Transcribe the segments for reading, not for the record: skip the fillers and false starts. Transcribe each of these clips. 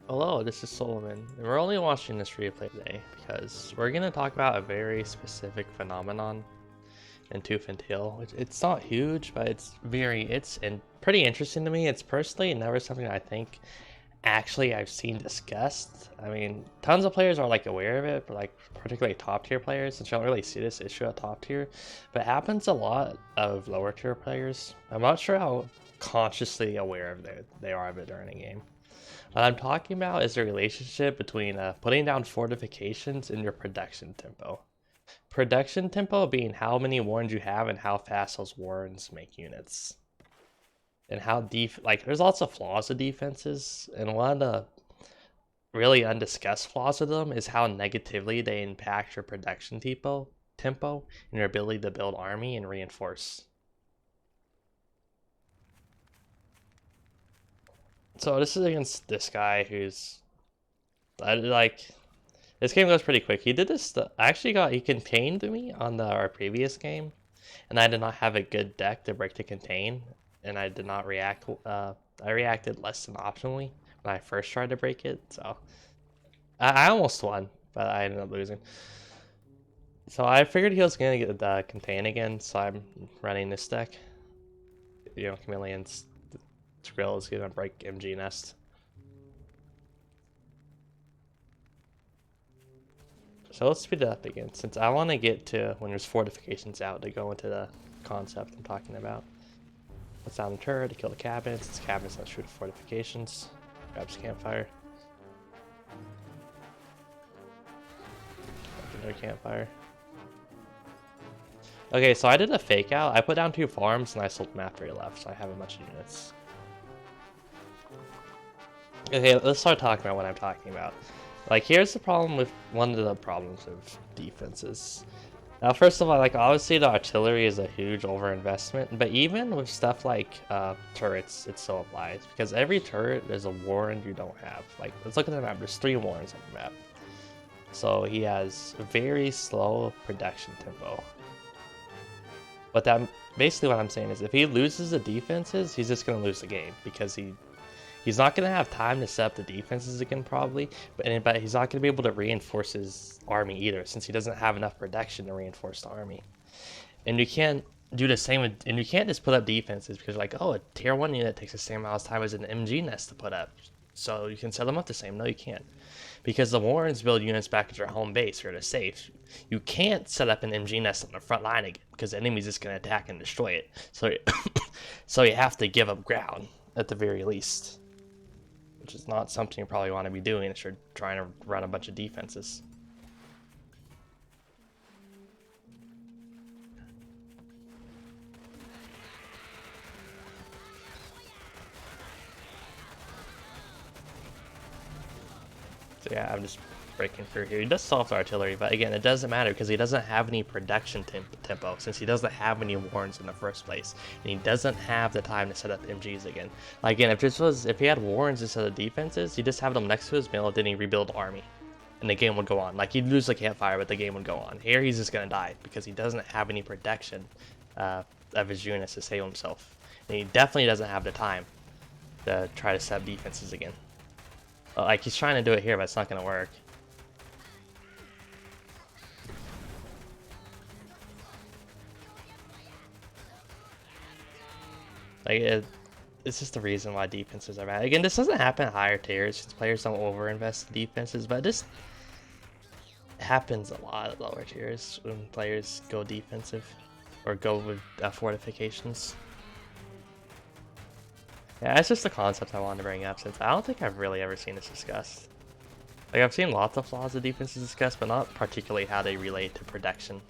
Hello, this is Solomon, and we're only watching this replay today because we're going to talk about a very specific phenomenon in Tooth and Tail. It's not huge, but it's pretty interesting to me. It's personally never something I think actually I've seen discussed. I mean, tons of players are like aware of it, but like particularly top tier players, since you don't really see this issue at top tier, but it happens a lot of lower tier players. I'm not sure how consciously aware of they are of it during a game. What I'm talking about is the relationship between putting down fortifications and your production tempo. Production tempo being how many warns you have and how fast those warns make units. And how there's lots of flaws of defenses, and one of the really undiscussed flaws of them is how negatively they impact your production tempo and your ability to build army and reinforce. So this is against this guy who's like this game goes pretty quick. He did this. He contained me on our previous game, and I did not have a good deck to break the contain, and I did not react. I reacted less than optimally when I first tried to break it. So I almost won, but I ended up losing. So I figured he was gonna get the contain again, so I'm running this deck. You know, Chameleon's Trill is gonna break MG Nest. So let's speed it up again, since I want to get to when there's fortifications out to go into the concept I'm talking about. Let's down the turret to kill the cabins. It's cabins that shoot fortifications. Grabs campfire. Another campfire. Okay, so I did a fake out. I put down 2 farms and I sold them after he left, so I have a bunch of units. Okay, let's start talking about what I'm talking about. Like, here's the problem with one of the problems of defenses. Now, first of all, like, obviously the artillery is a huge overinvestment, but even with stuff like turrets, it still applies, because every turret there's a warren you don't have. Like, let's look at the map. There's 3 warrens on the map. So he has very slow production tempo. But that basically what I'm saying is if he loses the defenses, he's just gonna lose the game, because he's not going to have time to set up the defenses again, probably, but he's not going to be able to reinforce his army either, since he doesn't have enough production to reinforce the army. And you can't do the same and you can't just put up defenses because, like, oh, a tier 1 unit takes the same amount of time as an MG nest to put up, so you can set them up the same. No, you can't, because the Warrens build units back at your home base or to safe. You can't set up an MG nest on the front line again, because the enemy's just going to attack and destroy it. So, so you have to give up ground at the very least, which is not something you probably want to be doing if you're trying to run a bunch of defenses. So yeah, I'm just breaking through here. He does solve the artillery, but again, it doesn't matter because he doesn't have any production tempo, since he doesn't have any warrens in the first place, and he doesn't have the time to set up MGs again. Like, again, if he had warrens instead of defenses, he'd just have them next to his mill, then he'd rebuild army, and the game would go on. Like, he'd lose the campfire, but the game would go on. Here, he's just gonna die because he doesn't have any protection of his units to save himself, and he definitely doesn't have the time to try to set up defenses again. Like, he's trying to do it here, but it's not gonna work. Like, it's just the reason why defenses are bad. Again, this doesn't happen at higher tiers since players don't overinvest in defenses, but this happens a lot at lower tiers when players go defensive or go with fortifications. Yeah, it's just the concept I wanted to bring up, since I don't think I've really ever seen this discussed. Like, I've seen lots of flaws of defenses discussed, but not particularly how they relate to production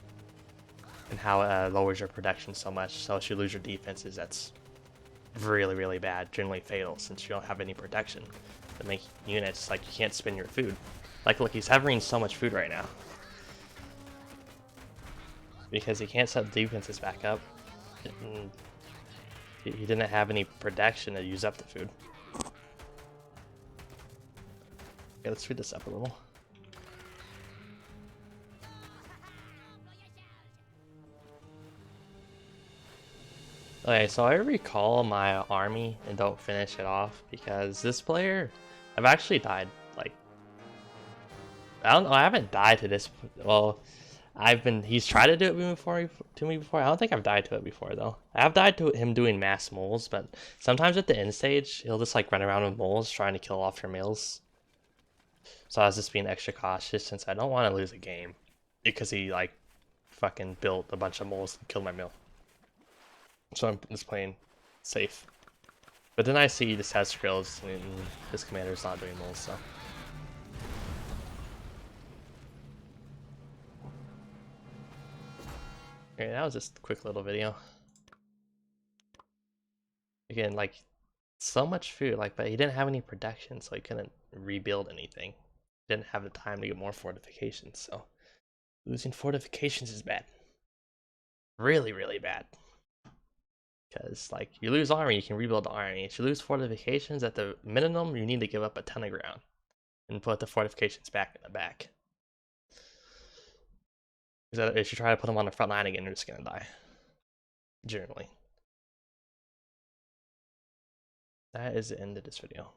and how it lowers your production so much. So if you lose your defenses, that's really, really bad, generally fatal, since you don't have any protection to make units. Like, you can't spin your food. Like, look, he's having so much food right now because he can't set defenses back up. He didn't have any protection to use up the food. Okay, let's speed this up a little. Okay, so I recall my army and don't finish it off because this player I've actually died, like, I don't know, I haven't died to this, well, he's tried to do it to me before. I don't think I've died to it before, though. I have died to him doing mass moles, but sometimes at the end stage, he'll just, like, run around with moles trying to kill off your mills. So I was just being extra cautious since I don't want to lose a game. Because he, like, fucking built a bunch of moles and killed my mill. So I'm just playing safe. But then I see he just has skrills, and his commander's not doing moles, so. Okay, that was just a quick little video. Again, like, so much food, like, but he didn't have any production, so he couldn't rebuild anything. He didn't have the time to get more fortifications, so losing fortifications is bad. Really, really bad. Because, like, you lose army, you can rebuild the army. If you lose fortifications, at the minimum, you need to give up a ton of ground and put the fortifications back in the back. Because if you try to put them on the front line again, you're just gonna die. Generally. That is the end of this video.